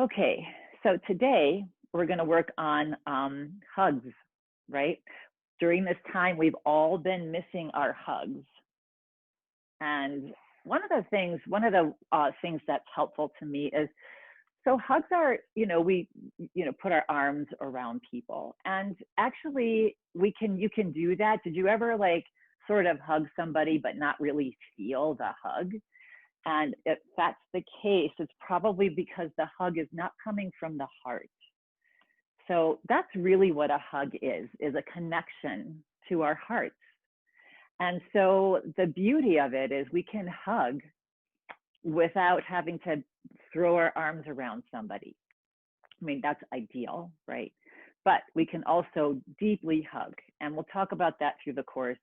Okay, so today we're going to work on hugs, right? During this time, we've all been missing our hugs. And one of the things that's helpful to me is, so hugs are, we, put our arms around people. And actually, you can do that. Did you ever like sort of hug somebody but not really feel the hug? And if that's the case, it's probably because the hug is not coming from the heart. So that's really what a hug is a connection to our hearts. And so the beauty of it is we can hug without having to throw our arms around somebody. I mean, that's ideal, right? But we can also deeply hug. And we'll talk about that through the course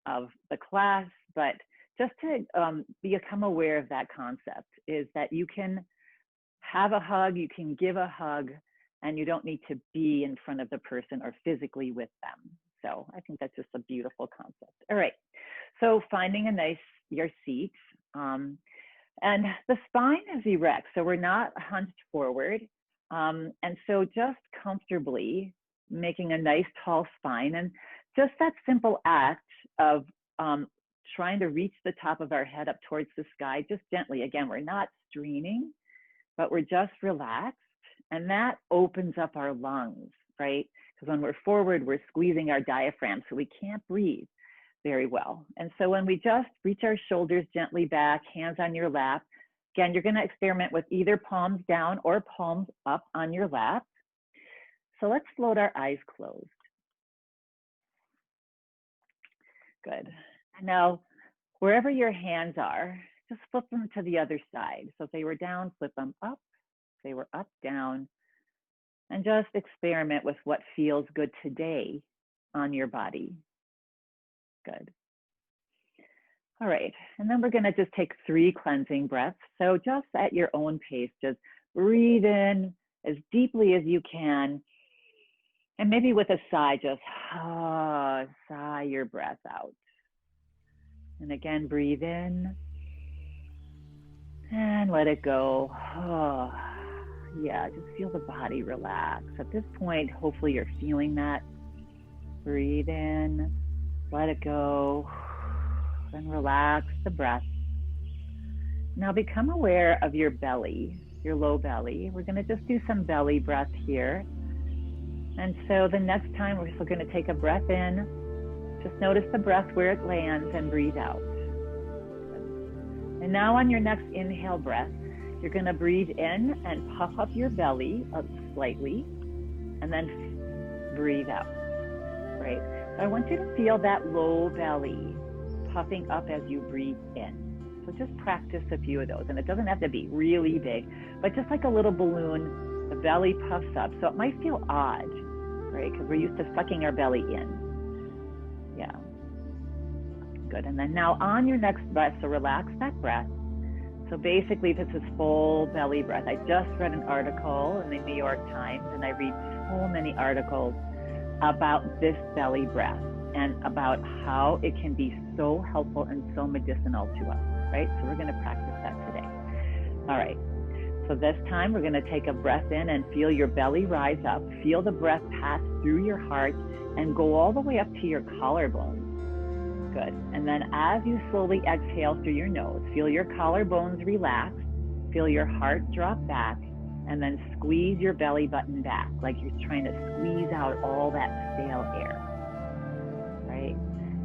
of the class. But just to become aware of that concept is that you can have a hug, you can give a hug, and you don't need to be in front of the person or physically with them. So I think that's just a beautiful concept. All right, so finding your seat. And the spine is erect, so we're not hunched forward. And so just comfortably making a nice tall spine, and just that simple act of trying to reach the top of our head up towards the sky, just gently. Again, we're not straining, but we're just relaxed. And that opens up our lungs, right? Because when we're forward, we're squeezing our diaphragm, so we can't breathe very well. And so when we just reach our shoulders gently back, hands on your lap, again, you're going to experiment with either palms down or palms up on your lap. So let's float our eyes closed. Good. Now, wherever your hands are, just flip them to the other side. So if they were down, flip them up. If they were up, down. And just experiment with what feels good today on your body. Good. All right, and then we're gonna just take 3 cleansing breaths. So just at your own pace, just breathe in as deeply as you can. And maybe with a sigh, just sigh your breath out. And again, breathe in and let it go. Yeah, just feel the body relax. At this point, hopefully you're feeling that. Breathe in, let it go, and relax the breath. Now become aware of your belly, your low belly. We're gonna just do some belly breath here. And so the next time we're still gonna take a breath in. Just notice the breath where it lands and breathe out. And now on your next inhale breath, you're gonna breathe in and puff up your belly up slightly, and then breathe out, right? So I want you to feel that low belly puffing up as you breathe in. So just practice a few of those, and it doesn't have to be really big, but just like a little balloon, the belly puffs up. So it might feel odd, right? Because we're used to sucking our belly in. Yeah, good. And then now on your next breath, so relax that breath. So basically this is full belly breath. I just read an article in the New York Times, and I read so many articles about this belly breath and about how it can be so helpful and so medicinal to us, right? So we're gonna practice that today. All right, so this time we're gonna take a breath in and feel your belly rise up. Feel the breath pass through your heart and go all the way up to your collarbones. Good. And then as you slowly exhale through your nose, feel your collarbones relax, feel your heart drop back, and then squeeze your belly button back, like you're trying to squeeze out all that stale air, right?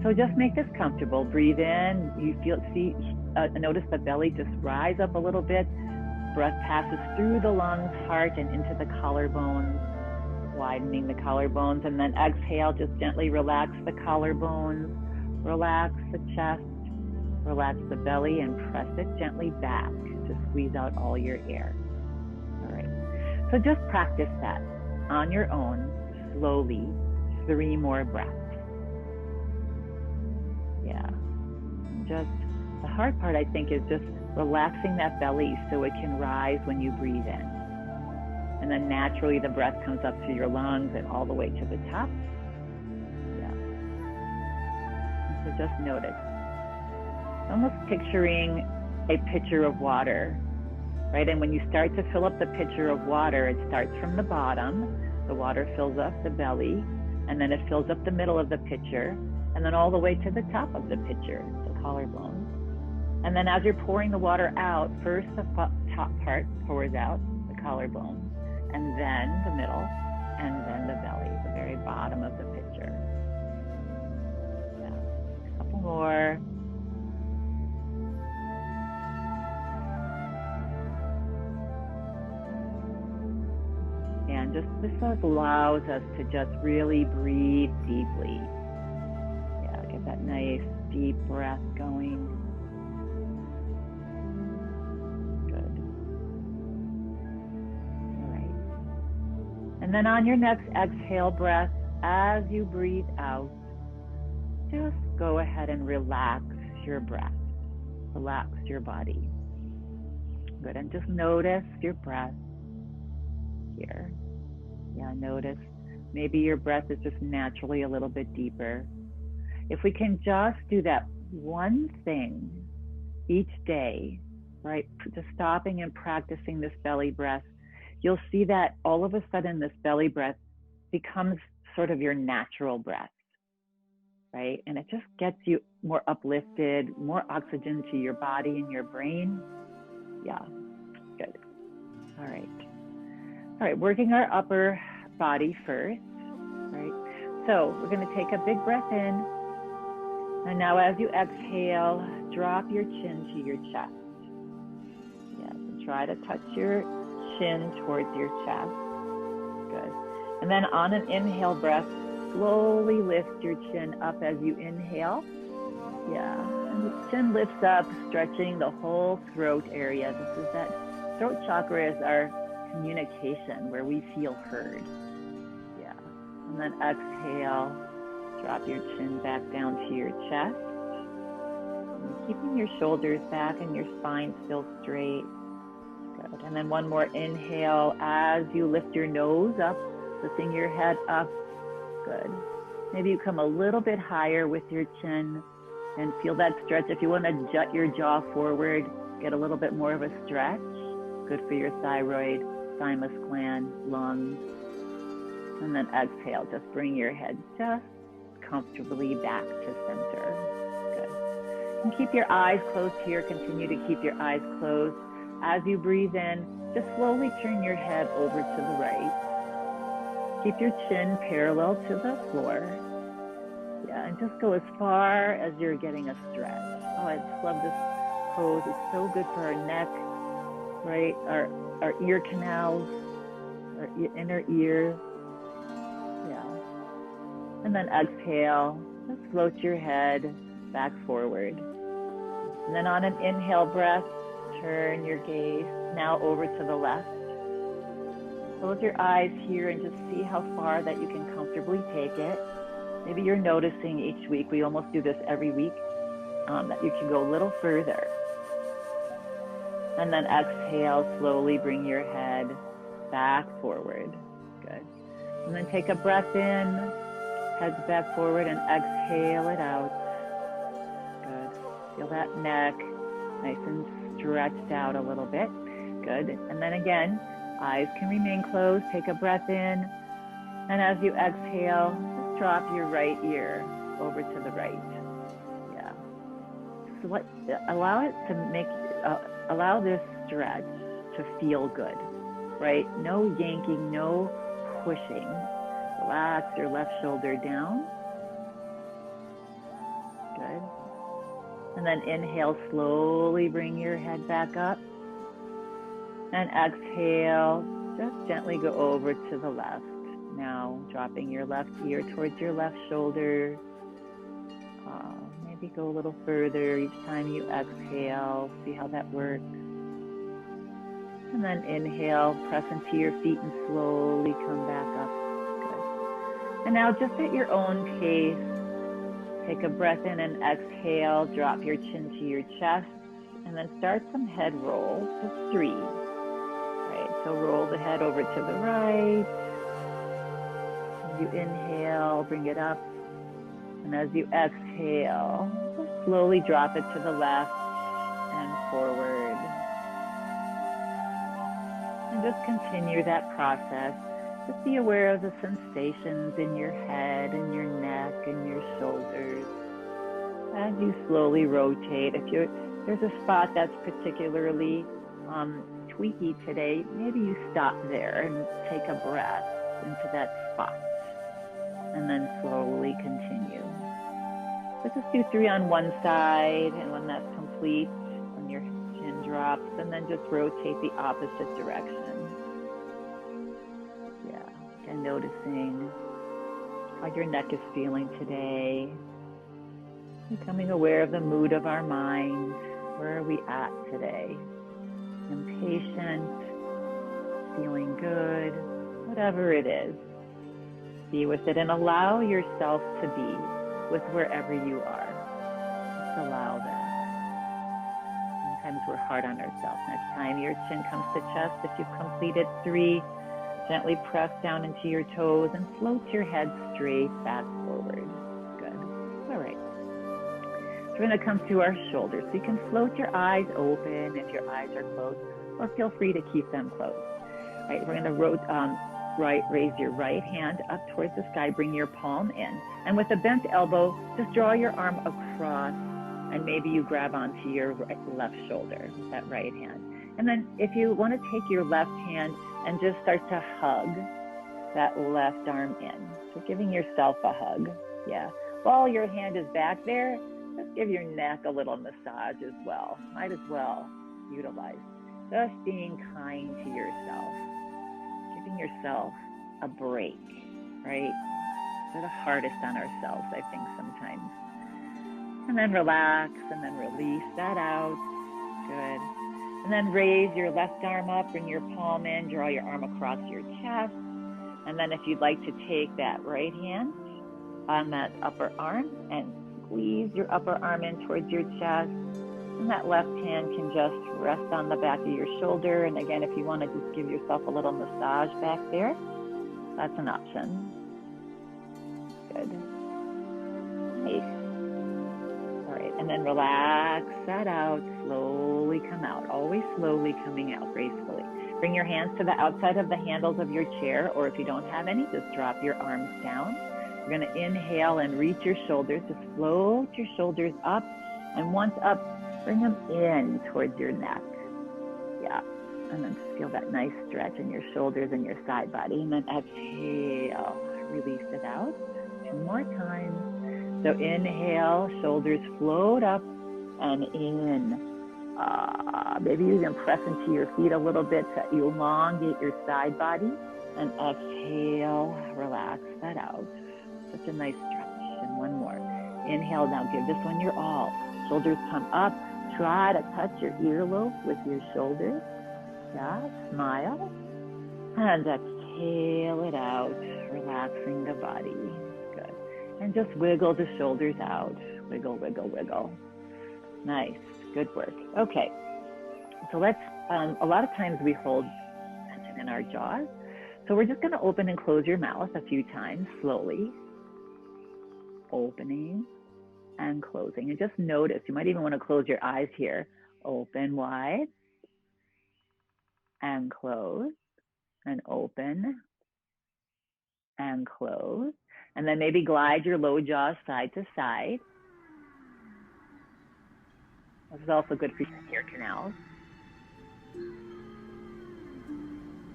So just make this comfortable. Breathe in, notice the belly just rise up a little bit. Breath passes through the lungs, heart, and into the collarbones, widening the collarbones, and then exhale, just gently relax the collarbones, relax the chest, relax the belly, and press it gently back to squeeze out all your air. All right, so just practice that on your own, slowly, 3 more breaths. Yeah, and just the hard part, I think, is just relaxing that belly so it can rise when you breathe in. And then naturally the breath comes up to your lungs and all the way to the top. Yeah. And so just notice. Almost picturing a pitcher of water, right? And when you start to fill up the pitcher of water, it starts from the bottom. The water fills up the belly, and then it fills up the middle of the pitcher, and then all the way to the top of the pitcher, the collarbone. And then as you're pouring the water out, first the top part pours out, the collarbone, and then the middle, and then the belly, the very bottom of the pitcher. Yeah, a couple more. And just this allows us to just really breathe deeply. Yeah, get that nice deep breath going. Good. All right. And then on your next exhale breath, as you breathe out, just go ahead and relax your breath. Relax your body. Good. And just notice your breath here. Yeah, notice maybe your breath is just naturally a little bit deeper. If we can just do that one thing each day, right? Just stopping and practicing this belly breath, you'll see that all of a sudden this belly breath becomes sort of your natural breath, right? And it just gets you more uplifted, more oxygen to your body and your brain. Yeah, good. All right. All right, working our upper body first, right? So we're going to take a big breath in. And now as you exhale, drop your chin to your chest. Yes, and try to touch your chin towards your chest. Good. And then on an inhale breath, slowly lift your chin up as you inhale. Yeah, and the chin lifts up, stretching the whole throat area. This is that throat chakra is our communication, where we feel heard. Yeah. And then exhale, drop your chin back down to your chest. And keeping your shoulders back and your spine still straight. Good. And then one more inhale as you lift your nose up, lifting your head up. Good. Maybe you come a little bit higher with your chin and feel that stretch. If you want to jut your jaw forward, get a little bit more of a stretch. Good for your thyroid, thymus gland, lungs. And then exhale, just bring your head just comfortably back to center. Good. And keep your eyes closed here. Continue to keep your eyes closed. As you breathe in, just slowly turn your head over to the right. Keep your chin parallel to the floor. Yeah, and just go as far as you're getting a stretch. Oh, I just love this pose. It's so good for our neck, right? Our ear canals, our inner ears. Yeah. And then exhale, just float your head back forward. And then on an inhale breath, turn your gaze now over to the left. Close your eyes here and just see how far that you can comfortably take it. Maybe you're noticing each week, we almost do this every week, that you can go a little further. And then exhale, slowly bring your head back forward. Good. And then take a breath in, head back forward, and exhale it out. Good. Feel that neck nice and stretched out a little bit. Good. And then again, eyes can remain closed. Take a breath in. And as you exhale, just drop your right ear over to the right. Yeah. So allow this stretch to feel good, right? No yanking, no pushing. Relax your left shoulder down. Good. And then inhale, slowly bring your head back up. And exhale, just gently go over to the left. Now, dropping your left ear towards your left shoulder. Maybe go a little further each time you exhale. See how that works. And then inhale, press into your feet and slowly come back up. Good. And now just at your own pace, take a breath in and exhale. Drop your chin to your chest. And then start some head rolls, just 3. Right, so roll the head over to the right. You inhale, bring it up. And as you exhale, slowly drop it to the left and forward. just continue that process. Just be aware of the sensations in your head and your neck and your shoulders as you slowly rotate. If there's a spot that's particularly tweaky today, maybe you stop there and take a breath into that spot and then slowly continue. So just do 3 on one side, and when that's complete, when your chin drops, and then just rotate the opposite direction. Yeah, and noticing how your neck is feeling today. Becoming aware of the mood of our mind. Where are we at today? Impatient, feeling good, whatever it is. Be with it and allow yourself to be with wherever you are. Just allow that. Sometimes we're hard on ourselves. Next time your chin comes to chest, if you've completed 3, gently press down into your toes and float your head straight back forward. Good. All right. So we're going to come to our shoulders. So you can float your eyes open if your eyes are closed, or feel free to keep them closed. All right, we're going to raise your right hand up towards the sky, bring your palm in. And with a bent elbow, just draw your arm across, and maybe you grab onto your left shoulder, that right hand. And then if you want to take your left hand and just start to hug that left arm in. So giving yourself a hug. Yeah. While your hand is back there, just give your neck a little massage as well. Might as well utilize. Just being kind to yourself. Giving yourself a break, right? We're the hardest on ourselves, I think, sometimes. And then relax, and then release that out. Good. And then raise your left arm up, bring your palm in, draw your arm across your chest. And then if you'd like to take that right hand on that upper arm and squeeze your upper arm in towards your chest. And that left hand can just rest on the back of your shoulder. And again, if you want to just give yourself a little massage back there, that's an option. Good. Nice. All right, and then relax that out. Slowly come out. Always slowly coming out gracefully. Bring your hands to the outside of the handles of your chair, or if you don't have any, just drop your arms down. You're going to inhale and reach your shoulders. Just float your shoulders up, and once up, bring them in towards your neck. Yeah, and then just feel that nice stretch in your shoulders and your side body. And then exhale, release it out. 2 more times. So inhale, shoulders float up and in. Maybe you can press into your feet a little bit to elongate your side body. And exhale, relax that out. Such a nice stretch. And 1 more. Inhale, now give this one your all. Shoulders come up. Try to touch your earlobe with your shoulders. Yeah, smile. And exhale it out, relaxing the body. Good. And just wiggle the shoulders out. Wiggle, wiggle, wiggle. Nice. Good work. Okay. So let's, a lot of times we hold tension in our jaws. So we're just going to open and close your mouth a few times, slowly. Opening and closing. And just notice, you might even want to close your eyes here. Open wide and close and open and close. And then maybe glide your low jaw side to side. This is also good for your ear canals.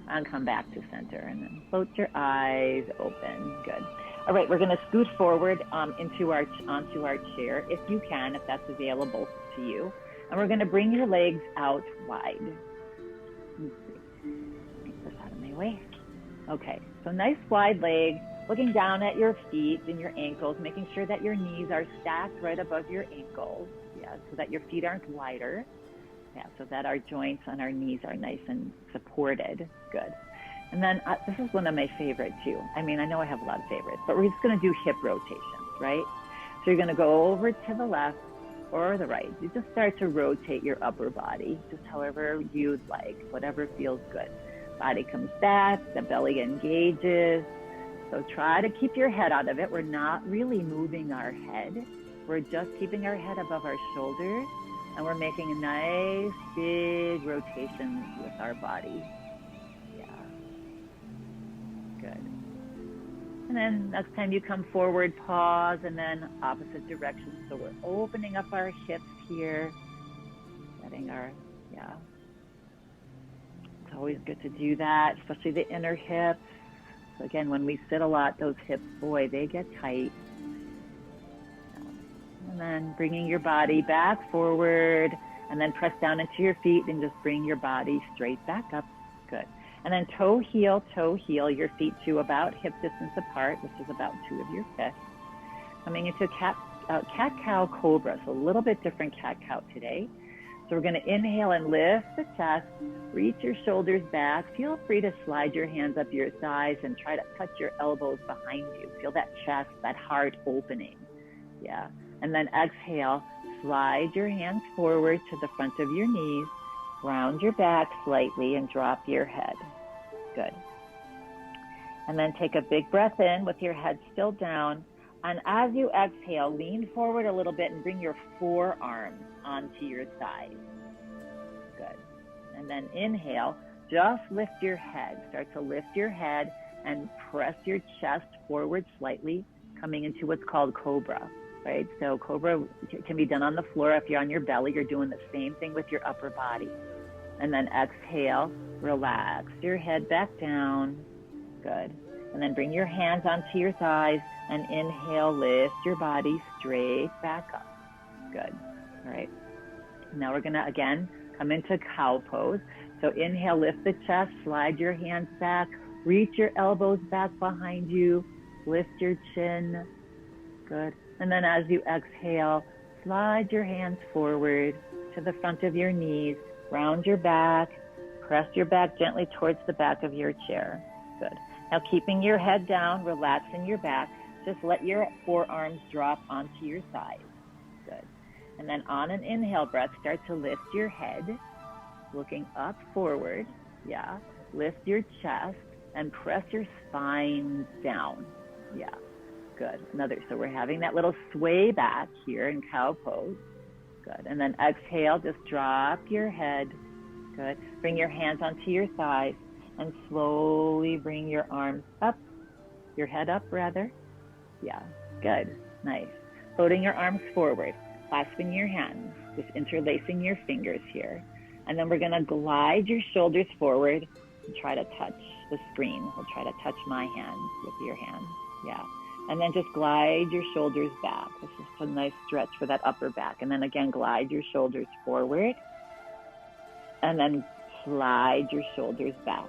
And come back to center, and then float your eyes open. Good. All right, we're going to scoot forward onto our chair, if you can, if that's available to you. And we're going to bring your legs out wide. Let's see. Get this out of my way. Okay, so nice wide legs, looking down at your feet and your ankles, making sure that your knees are stacked right above your ankles. Yeah, so that your feet aren't wider. Yeah, so that our joints on our knees are nice and supported. Good. And then this is one of my favorite too. I mean, I know I have a lot of favorites, but we're just going to do hip rotations, right? So you're going to go over to the left or the right. You just start to rotate your upper body, just however you'd like, whatever feels good. Body comes back, the belly engages. So try to keep your head out of it. We're not really moving our head. We're just keeping our head above our shoulders. And we're making a nice big rotation with our body. And then next time you come forward, pause, and then opposite direction. So we're opening up our hips here, getting our, yeah. It's always good to do that, especially the inner hips. So again, when we sit a lot, those hips, boy, they get tight. And then bringing your body back forward, and then press down into your feet and just bring your body straight back up. Good. And then toe heel, your feet to about hip distance apart, which is about 2 of your fists. Coming into cat-cow cobra, so a little bit different cat-cow today. So we're gonna inhale and lift the chest, reach your shoulders back. Feel free to slide your hands up your thighs and try to touch your elbows behind you. Feel that chest, that heart opening, yeah. And then exhale, slide your hands forward to the front of your knees, round your back slightly and drop your head. Good. And then take a big breath in with your head still down. And as you exhale, lean forward a little bit and bring your forearms onto your thighs. Good. And then inhale, just lift your head. Start to lift your head and press your chest forward slightly, coming into what's called cobra. Right, so cobra can be done on the floor. If you're on your belly, you're doing the same thing with your upper body. And then exhale, relax your head back down. Good. And then bring your hands onto your thighs and inhale, lift your body straight back up. Good. All right. Now we're gonna, again, come into cow pose. So inhale, lift the chest, slide your hands back, reach your elbows back behind you, lift your chin. Good. And then as you exhale, slide your hands forward to the front of your knees, round your back, press your back gently towards the back of your chair. Good. Now keeping your head down, relaxing your back, just let your forearms drop onto your thighs. Good. And then on an inhale breath, start to lift your head, looking up forward. Yeah. Lift your chest and press your spine down. Yeah. Good. Another. So we're having that little sway back here in cow pose. Good. And then exhale, just drop your head. Good. Bring your hands onto your thighs and slowly bring your arms up, your head up rather. Yeah. Good. Nice. Floating your arms forward, clasping your hands, just interlacing your fingers here. And then we're going to glide your shoulders forward and try to touch the screen. We'll try to touch my hands with your hand. Yeah. And then just glide your shoulders back. This is a nice stretch for that upper back. And then again, glide your shoulders forward. And then slide your shoulders back.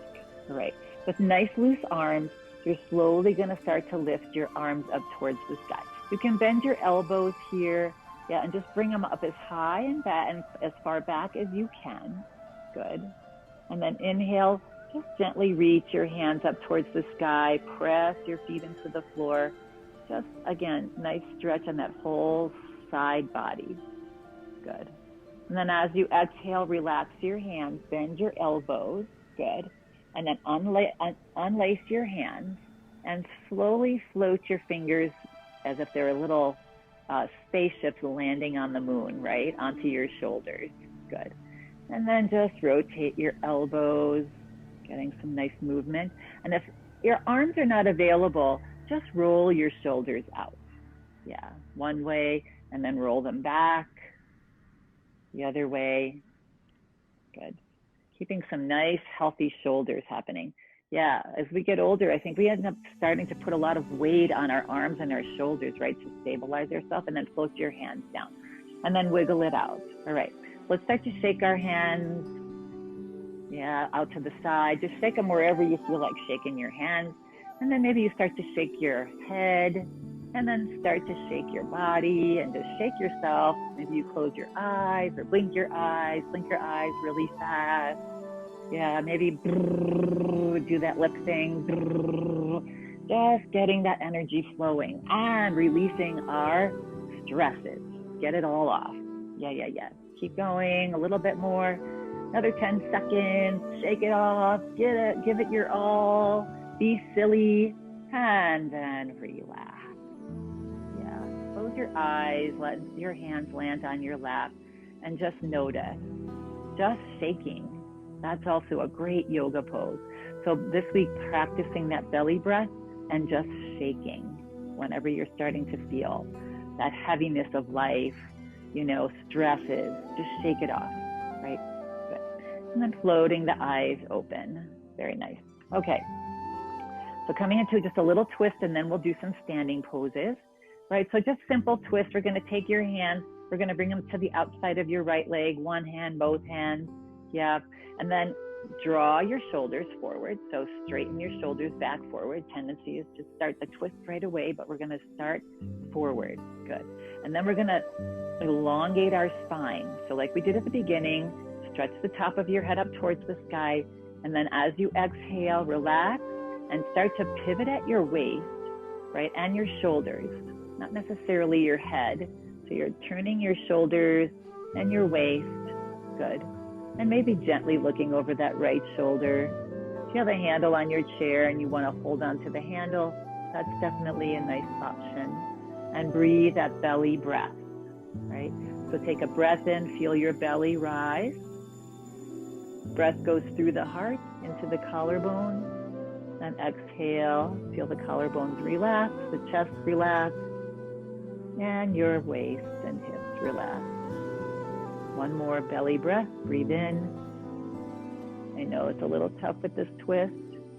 All right. With nice loose arms, you're slowly going to start to lift your arms up towards the sky. You can bend your elbows here. Yeah, and just bring them up as high and back and as far back as you can. Good. And then inhale. Just gently reach your hands up towards the sky, press your feet into the floor. Just, again, nice stretch on that whole side body. Good. And then as you exhale, relax your hands, bend your elbows. Good. And then unlace your hands and slowly float your fingers as if they're little spaceships landing on the moon, right? Onto your shoulders. Good. And then just rotate your elbows, getting some nice movement. And if your arms are not available, just roll your shoulders out. Yeah, one way and then roll them back. The other way. Good. Keeping some nice healthy shoulders happening. Yeah, as we get older, I think we end up starting to put a lot of weight on our arms and our shoulders, right, to stabilize ourselves, and then float your hands down and then wiggle it out. All right, let's start to shake our hands. Yeah, out to the side. Just shake them wherever you feel like shaking your hands. And then maybe you start to shake your head and then start to shake your body and just shake yourself. Maybe you close your eyes or blink your eyes really fast. Yeah, maybe do that lip thing. Just getting that energy flowing and releasing our stresses. Get it all off. Yeah. Keep going a little bit more. Another 10 seconds, shake it off, give it your all, be silly, and then relax. Yeah, close your eyes, let your hands land on your lap, and just notice, just shaking. That's also a great yoga pose. So this week, practicing that belly breath and just shaking whenever you're starting to feel that heaviness of life, stresses. Just shake it off, right? Good. And then floating the eyes open. Very nice. Okay. So coming into just a little twist, and then we'll do some standing poses, right? So just simple twist. We're going to take your hands. We're going to bring them to the outside of your right leg, one hand, both hands. Yeah. And then draw your shoulders forward. So straighten your shoulders back forward. Tendency is to start the twist right away, but we're going to start forward. Good. And then we're going to elongate our spine. So like we did at the beginning, stretch the top of your head up towards the sky. And then as you exhale, relax and start to pivot at your waist, right? And your shoulders, not necessarily your head. So you're turning your shoulders and your waist. Good. And maybe gently looking over that right shoulder. If you have a handle on your chair and you want to hold on to the handle, that's definitely a nice option. And breathe that belly breath, right? So take a breath in, feel your belly rise. Breath goes through the heart into the collarbone. And exhale, feel the collarbones relax, the chest relax, and your waist and hips relax. One more belly breath, breathe in. I know it's a little tough with this twist.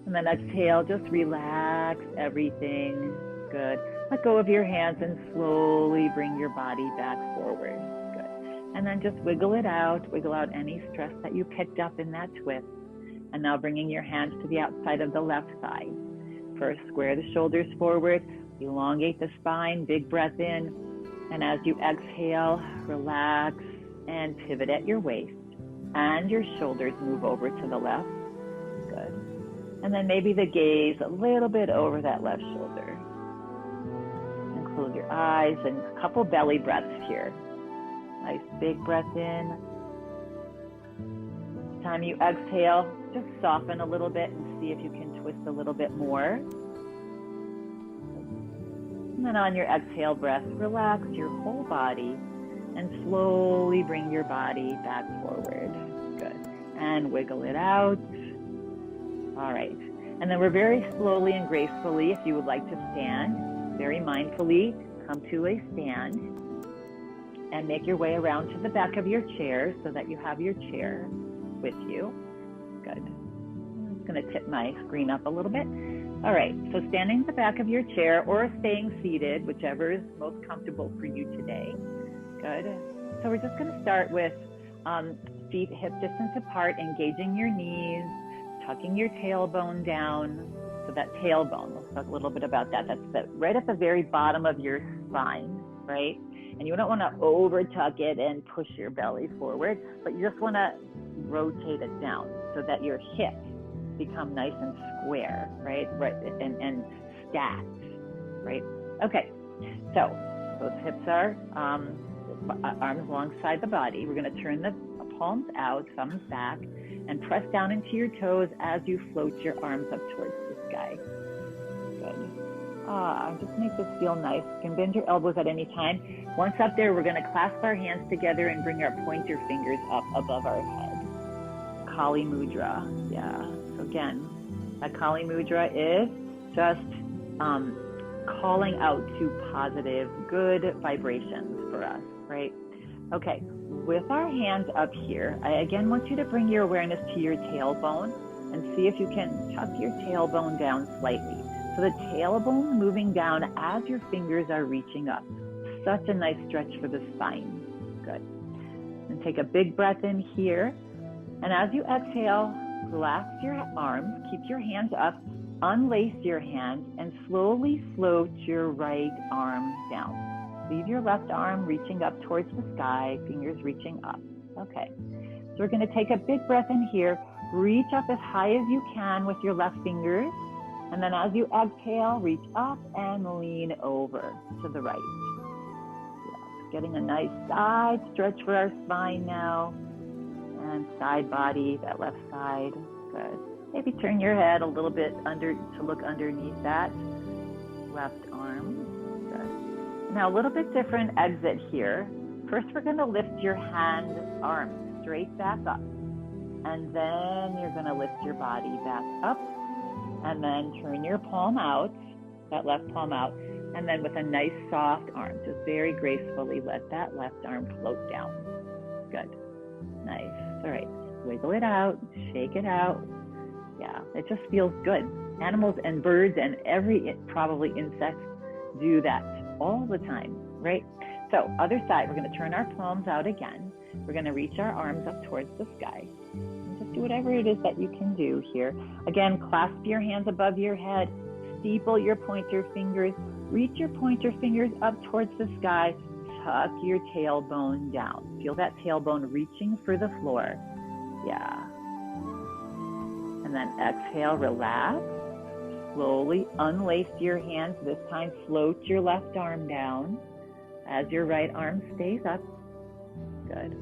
And then exhale, just relax everything. Good. Let go of your hands and slowly bring your body back forward. Good. And then just wiggle it out. Wiggle out any stress that you picked up in that twist. And now bringing your hands to the outside of the left thigh. First, square the shoulders forward. Elongate the spine. Big breath in. And as you exhale, relax and pivot at your waist. And your shoulders move over to the left. Good. And then maybe the gaze a little bit over that left shoulder. And close your eyes and a couple belly breaths here. Nice big breath in. Each time you exhale, just soften a little bit and see if you can twist a little bit more. And then on your exhale breath, relax your whole body and slowly bring your body back forward. Good. And wiggle it out. All right. And then we're very slowly and gracefully, if you would like to stand, very mindfully, come to a stand and make your way around to the back of your chair so that you have your chair with you. Good. I'm just going to tip my screen up a little bit. All right. So standing at the back of your chair or staying seated, whichever is most comfortable for you today. Good. So we're just going to start with feet hip distance apart, engaging your knees, tucking your tailbone down. So that tailbone, let's talk a little bit about that. That's right at the very bottom of your spine, right? And you don't want to over tuck it and push your belly forward, but you just want to rotate it down so that your hips become nice and square, right? Right, and stacked, right? Okay, so those hips are arms alongside the body. We're going to turn the palms out, thumbs back, and press down into your toes as you float your arms up towards the sky. Good. Just make this feel nice. You can bend your elbows at any time. Once up there, we're going to clasp our hands together and bring our pointer fingers up above our head. Kali Mudra. Yeah. So again, that Kali Mudra is just calling out to positive, good vibrations for us, right? Okay, with our hands up here, I again want you to bring your awareness to your tailbone and see if you can tuck your tailbone down slightly. So the tailbone moving down as your fingers are reaching up. Such a nice stretch for the spine. Good. And take a big breath in here. And as you exhale, relax your arms, keep your hands up, unlace your hands, and slowly float your right arm down. Leave your left arm reaching up towards the sky, fingers reaching up. Okay, so we're going to take a big breath in here. Reach up as high as you can with your left fingers. And then as you exhale, reach up and lean over to the right. Yeah, getting a nice side stretch for our spine now. And side body, that left side. Good. Maybe turn your head a little bit under to look underneath that left arm. Good. Now a little bit different exit here. First, we're going to lift your arms straight back up. And then you're going to lift your body back up. And then turn your palm out that left palm out. And then with a nice soft arm, just very gracefully let that left arm float down. Good. Nice. All right. Wiggle it out, shake it out. Yeah, it just feels good. Animals and birds and probably insects do that all the time, right? So other side, we're going to turn our palms out again. We're going to reach our arms up towards the sky. And just do whatever it is that you can do here. Again, clasp your hands above your head, steeple your pointer fingers, reach your pointer fingers up towards the sky, tuck your tailbone down. Feel that tailbone reaching for the floor. Yeah. And then exhale, relax. Slowly unlace your hands. This time float your left arm down as your right arm stays up. Good.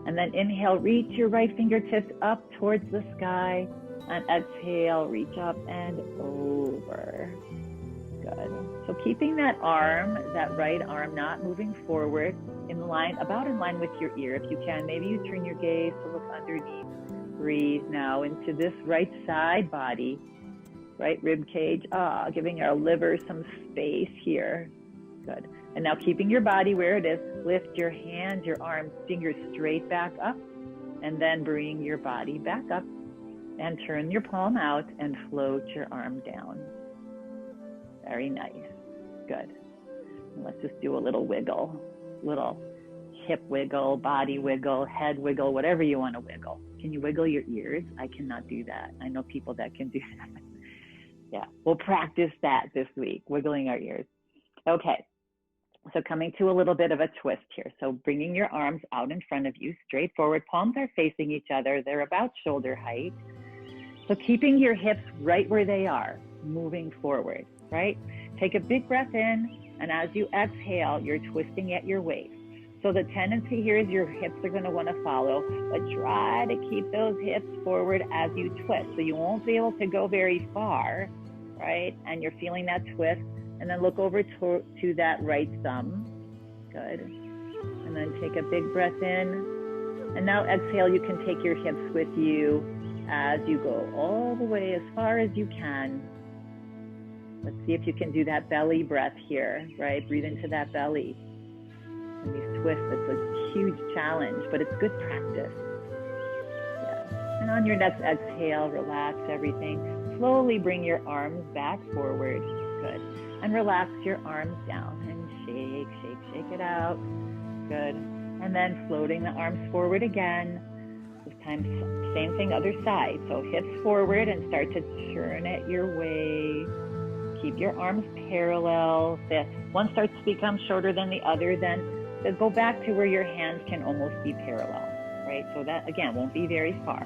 And then inhale, reach your right fingertips up towards the sky. And exhale, reach up and over. Good. So keeping that arm, that right arm, not moving forward, about in line with your ear. If you can, maybe you turn your gaze to look underneath. Breathe now into this right side body, right rib cage, giving our liver some space here. Good. And now keeping your body where it is, lift your hands, your arms, fingers straight back up, and then bring your body back up and turn your palm out and float your arm down. Very nice. Good. And let's just do a little wiggle, little hip wiggle, body wiggle, head wiggle, whatever you want to wiggle. Can you wiggle your ears? I cannot do that. I know people that can do that. Yeah, we'll practice that this week, wiggling our ears. Okay, so coming to a little bit of a twist here. So bringing your arms out in front of you, straight forward, palms are facing each other. They're about shoulder height. So keeping your hips right where they are, moving forward, right? Take a big breath in, and as you exhale, you're twisting at your waist. So the tendency here is your hips are going to want to follow, but try to keep those hips forward as you twist. So you won't be able to go very far, right? And you're feeling that twist. And then look over to that right thumb. Good. And then take a big breath in. And now exhale, you can take your hips with you as you go all the way as far as you can. Let's see if you can do that belly breath here, right? Breathe into that belly. And these twists, it's a huge challenge, but it's good practice. Yeah. And on your next exhale, relax everything. Slowly bring your arms back forward. Good. And relax your arms down and shake it out. Good. And then floating the arms forward again. This time, same thing, other side. So hips forward and start to turn it your way. Keep your arms parallel. One starts to become shorter than the other, then go back to where your hands can almost be parallel, right? So that, again, won't be very far.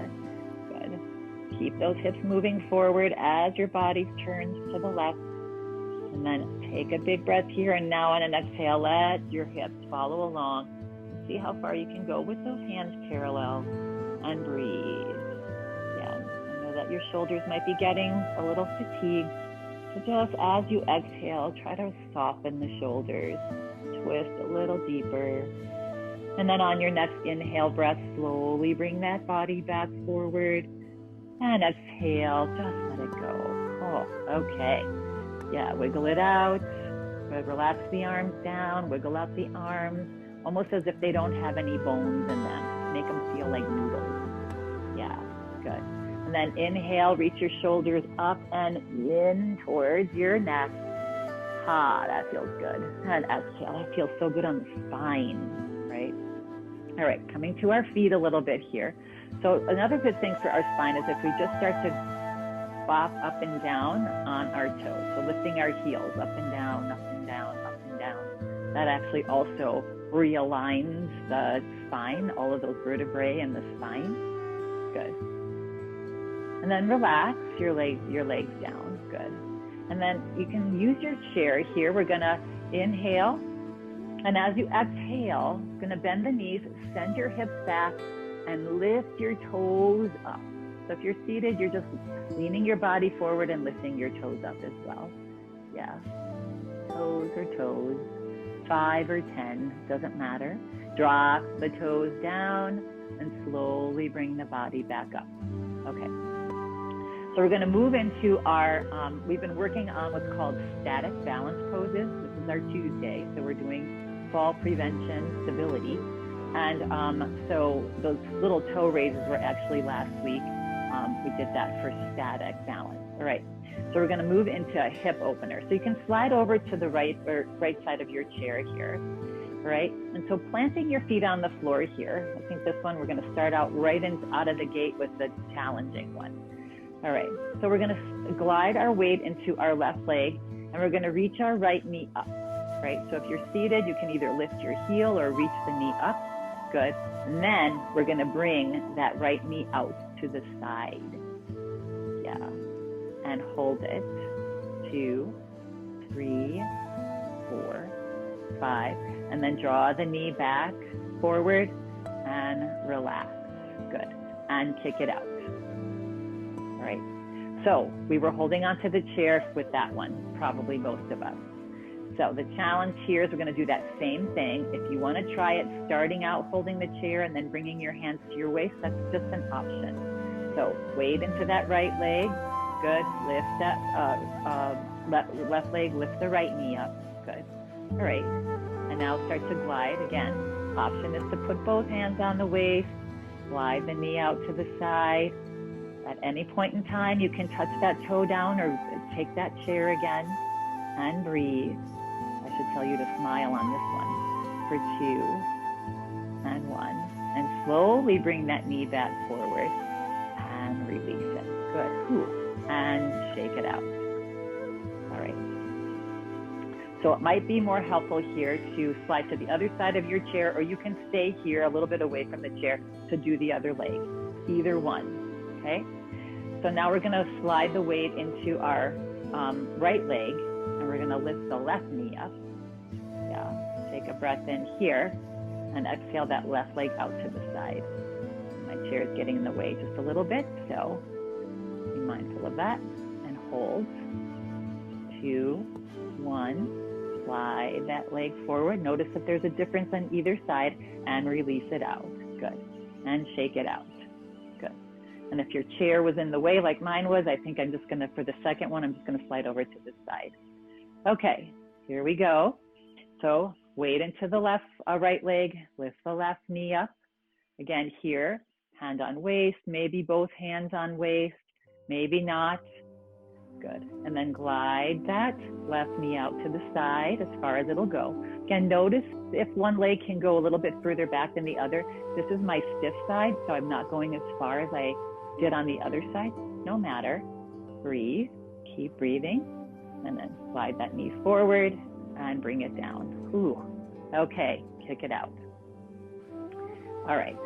Good. Keep those hips moving forward as your body turns to the left. And then take a big breath here. And now on an exhale, let your hips follow along. See how far you can go with those hands parallel. And breathe. Yeah, I know that your shoulders might be getting a little fatigued. So just as you exhale, try to soften the shoulders. Twist a little deeper. And then on your next inhale breath, slowly bring that body back forward. And exhale, just let it go. Oh, okay. Yeah, wiggle it out. Relax the arms down, wiggle out the arms, almost as if they don't have any bones in them. Make them feel like noodles. Yeah, good. And then inhale, reach your shoulders up and in towards your neck. That feels good. And exhale, that feels so good on the spine, right? All right, coming to our feet a little bit here. So another good thing for our spine is if we just start to bop up and down on our toes. So lifting our heels up and down, up and down, up and down. That actually also realigns the spine, all of those vertebrae in the spine. Good. And then relax your legs down. Good. And then you can use your chair here. We're going to inhale. And as you exhale, going to bend the knees, send your hips back, and lift your toes up. So if you're seated, you're just leaning your body forward and lifting your toes up as well. Yeah. Toes or toes. 5 or 10, doesn't matter. Drop the toes down and slowly bring the body back up. Okay. So we're gonna move into our, we've been working on what's called static balance poses. This is our Tuesday, so we're doing fall prevention stability. And so those little toe raises were actually last week. We did that for static balance. All right, so we're gonna move into a hip opener. So you can slide over to the right side of your chair here. All right, and so planting your feet on the floor here. I think this one, we're gonna start out out of the gate with the challenging one. All right, so we're gonna glide our weight into our left leg, and we're gonna reach our right knee up, right? So if you're seated, you can either lift your heel or reach the knee up. Good. And then we're gonna bring that right knee out to the side. Yeah. And hold it. 2, 3, 4, 5. And then draw the knee back, forward, and relax. Good. And kick it out. All right. So we were holding onto the chair with that one, probably most of us. So the challenge here is we're going to do that same thing. If you want to try it, starting out holding the chair and then bringing your hands to your waist, that's just an option. So wade into that right leg. Good. Lift that left leg, lift the right knee up. Good. All right. And now start to glide again. Option is to put both hands on the waist, glide the knee out to the side. At any point in time, you can touch that toe down or take that chair again and breathe. I should tell you to smile on this one for 2 and 1. And slowly bring that knee back forward and release it. Good. And shake it out. All right. So it might be more helpful here to slide to the other side of your chair, or you can stay here a little bit away from the chair to do the other leg. Either one. Okay. So now we're going to slide the weight into our right leg, and we're going to lift the left knee up. Yeah, take a breath in here, and exhale that left leg out to the side. My chair is getting in the way just a little bit, so be mindful of that. And hold. 2, 1. Slide that leg forward. Notice if there's a difference on either side, and release it out. Good. And shake it out. Good. And if your chair was in the way like mine was, I think I'm just gonna, for the second one, I'm just gonna slide over to this side. Okay, here we go. So wade into the right leg, lift the left knee up. Again here, hand on waist, maybe both hands on waist, maybe not. Good. And then glide that left knee out to the side as far as it'll go. Again, notice if one leg can go a little bit further back than the other. This is my stiff side, so I'm not going as far as I did on the other side. No matter. Breathe. Keep breathing. And then slide that knee forward and bring it down. Ooh. Okay. Kick it out. All right.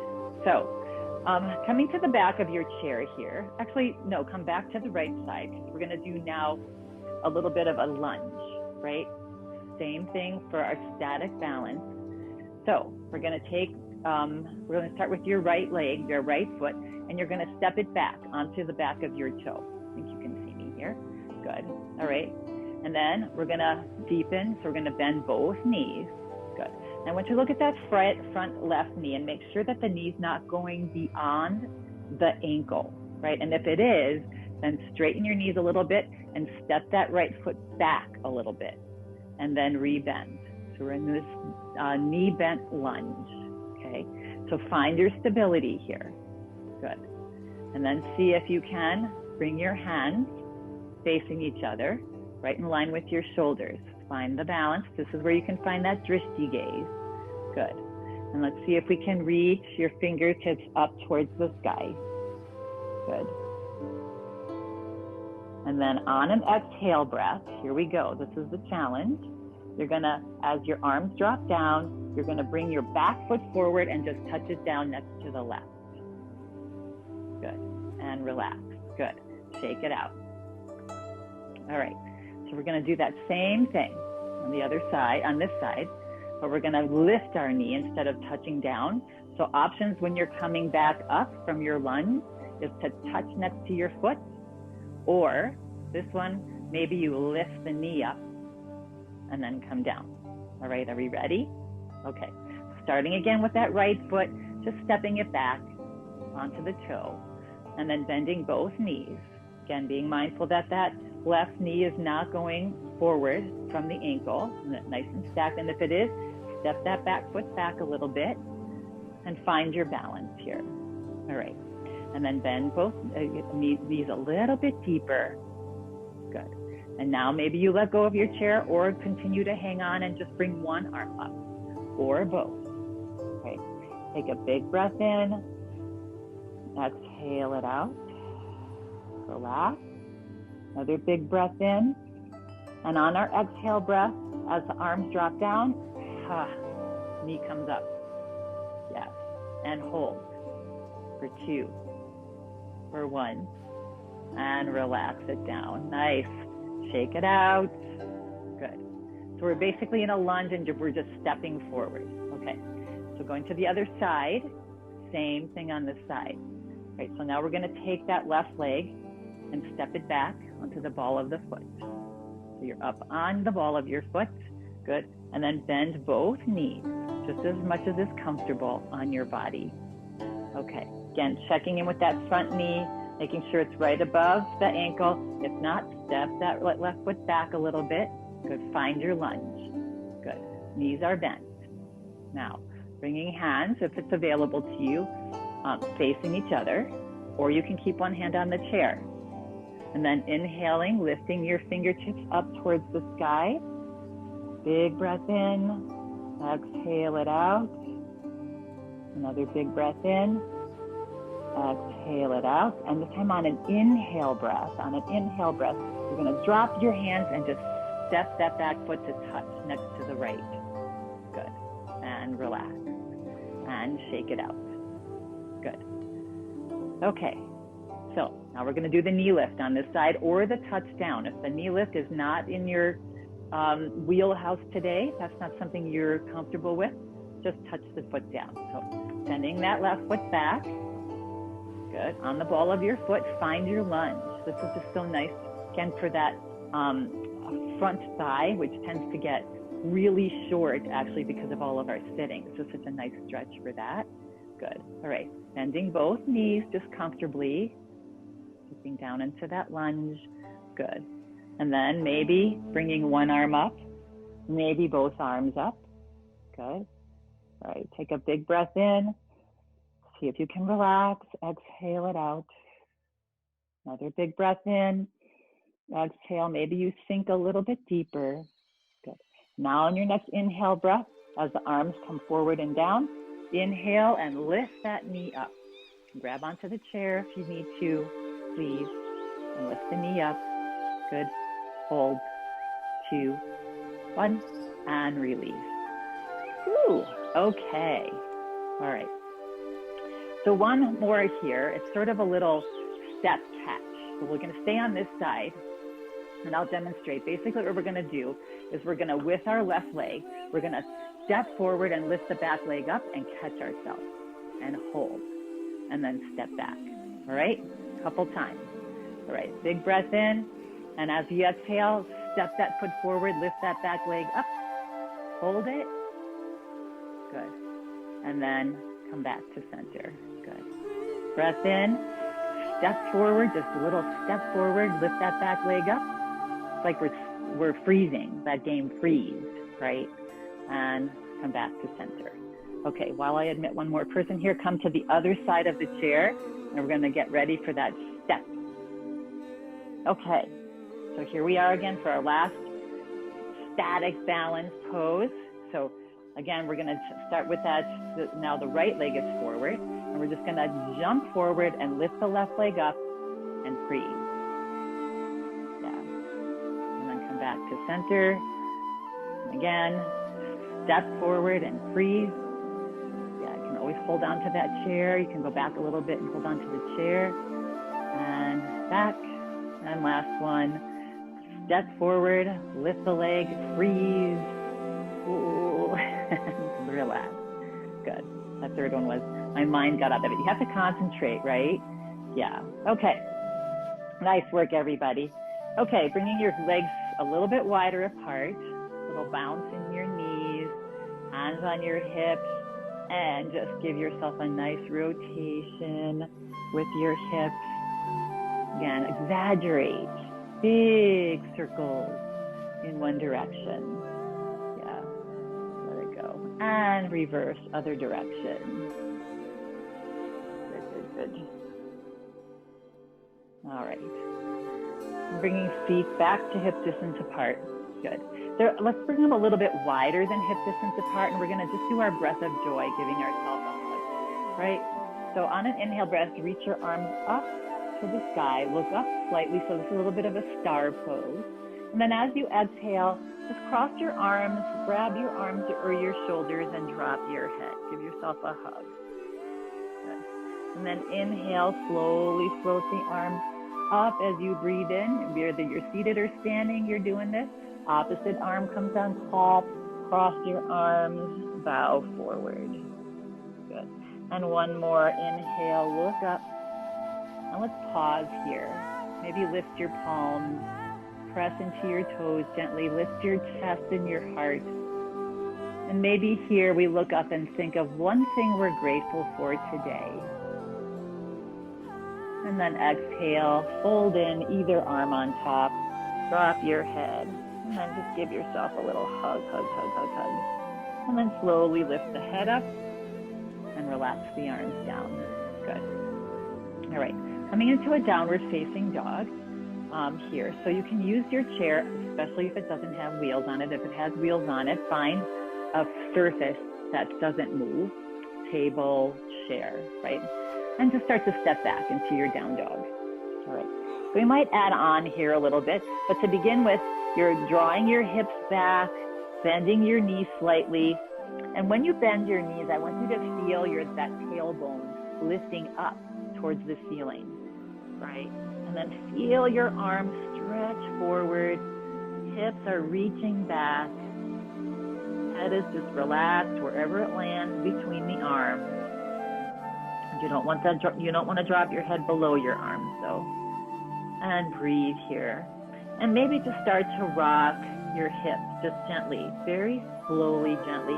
So coming to the back of your chair here. Actually, no, come back to the right side, because we're going to do now a little bit of a lunge, right? Same thing for our static balance. So we're going to take, we're going to start with your right leg, your right foot, and you're going to step it back onto the back of your toe. I think you can see me here. Good. All right. And then we're going to deepen. So we're going to bend both knees. Good. And I want you to look at that front left knee and make sure that the knee's not going beyond the ankle, right? And if it is, then straighten your knees a little bit and step that right foot back a little bit, and then rebend. So we're in this knee bent lunge, okay? So find your stability here. Good. And then see if you can bring your hands facing each other, right in line with your shoulders. Find the balance. This is where you can find that drishti gaze. Good. And let's see if we can reach your fingertips up towards the sky. Good. And then on an exhale breath, here we go. This is the challenge. You're gonna, as your arms drop down, you're gonna bring your back foot forward and just touch it down next to the left. Good. And relax. Good. Shake it out. All right. So we're going to do that same thing on the other side, on this side, but we're going to lift our knee instead of touching down. So options when you're coming back up from your lunge is to touch next to your foot, or this one, maybe you lift the knee up and then come down. All right, are we ready? Okay, starting again with that right foot, just stepping it back onto the toe, and then bending both knees. Again, being mindful that that left knee is not going forward from the ankle, nice and stacked. And if it is, step that back foot back a little bit and find your balance here. All right. And then bend both knees a little bit deeper. Good. And now maybe you let go of your chair or continue to hang on and just bring one arm up or both. Okay. Take a big breath in. Exhale it out. Relax. Another big breath in. And on our exhale breath, as the arms drop down, knee comes up. Yes. And hold for 2, for 1. And relax it down. Nice. Shake it out. Good. So we're basically in a lunge and we're just stepping forward. Okay. So going to the other side, same thing on this side. Right. So now we're going to take that left leg and step it back onto the ball of the foot. So you're up on the ball of your foot. Good. And then bend both knees just as much as is comfortable on your body. Okay. Again, checking in with that front knee, making sure it's right above the ankle. If not, step that left foot back a little bit. Good. Find your lunge. Good. Knees are bent. Now, bringing hands, if it's available to you, facing each other, or you can keep one hand on the chair. And then inhaling, lifting your fingertips up towards the sky. Big breath in. Exhale it out. Another big breath in. Exhale it out. And this time on an inhale breath, you're going to drop your hands and just step that back foot to touch next to the right. Good. And relax. And shake it out. Good. Okay. So now we're going to do the knee lift on this side or the touch down. If the knee lift is not in your wheelhouse today, that's not something you're comfortable with, just touch the foot down. So sending that left foot back. Good. On the ball of your foot, find your lunge. This is just so nice, again, for that front thigh, which tends to get really short, actually, because of all of our sitting. So such a nice stretch for that. Good. All right. Bending both knees just comfortably. Sitting down into that lunge. Good. And then maybe bringing one arm up, maybe both arms up. Good. All right. Take a big breath in. See if you can relax. Exhale it out. Another big breath in. Exhale. Maybe you sink a little bit deeper. Good. Now on your next inhale breath, as the arms come forward and down, inhale and lift that knee up. Grab onto the chair if you need to, please. And lift the knee up. Good. Hold. 2, 1, and release. Ooh, okay. All right. So one more here. It's sort of a little step catch. So we're going to stay on this side, and I'll demonstrate. Basically what we're going to do is we're going to, with our left leg, we're going to step forward and lift the back leg up and catch ourselves and hold, and then step back. All right? A couple times. All right, big breath in, and as you exhale, step that foot forward, lift that back leg up, hold it. Good. And then come back to center. Good. Breath in, step forward, just a little step forward, lift that back leg up. It's like we're freezing, that game Freeze, right? And come back to center. Okay, while I admit one more person here, come to the other side of the chair, and we're going to get ready for that step. Okay, so here we are again for our last static balance pose. So again, we're going to start with that. Now the right leg is forward, and we're just going to jump forward and lift the left leg up and freeze. Yeah, and then come back to center. And again, step forward and freeze. Yeah, you can always hold on to that chair. You can go back a little bit and hold on to the chair. And back. And last one, step forward, lift the leg, freeze. Ooh. Relax. Good. That third one was, my mind got out of it. You have to concentrate, right? Yeah. Okay. Nice work, everybody. Okay, bringing your legs a little bit wider apart, a little bounce in your knees, hands on your hips, and just give yourself a nice rotation with your hips. Again, exaggerate. Big circles in one direction. Yeah, let it go. And reverse, other direction. Good, good, good. All right. Bringing feet back to hip distance apart. Good. Let's bring them a little bit wider than hip distance apart, and we're gonna just do our breath of joy, giving ourselves a hug, right? So on an inhale breath, reach your arms up to the sky, look up slightly, so this is a little bit of a star pose. And then as you exhale, just cross your arms, grab your arms or your shoulders and drop your head. Give yourself a hug. Good. And then inhale, slowly float the arms up as you breathe in. Whether you're seated or standing, you're doing this. Opposite arm comes on top, cross your arms, bow forward. Good. And one more, inhale, look up. And let's pause here. Maybe lift your palms, press into your toes gently, lift your chest and your heart. And maybe here we look up and think of one thing we're grateful for today. And then exhale, fold in either arm on top, drop your head, and then just give yourself a little hug, hug, hug, hug, hug. And then slowly lift the head up and relax the arms down. Good. All right, coming into a downward facing dog here. So you can use your chair, especially if it doesn't have wheels on it. If it has wheels on it, find a surface that doesn't move, table, chair, right? And just start to step back into your down dog. All right. So we might add on here a little bit, but to begin with, you're drawing your hips back, bending your knees slightly. And when you bend your knees, I want you to feel that tailbone lifting up towards the ceiling, right? And then feel your arms stretch forward. Hips are reaching back. Head is just relaxed wherever it lands between the arms. You don't want to drop your head below your arms, though. And breathe here. And maybe just start to rock your hips just gently, very slowly, gently,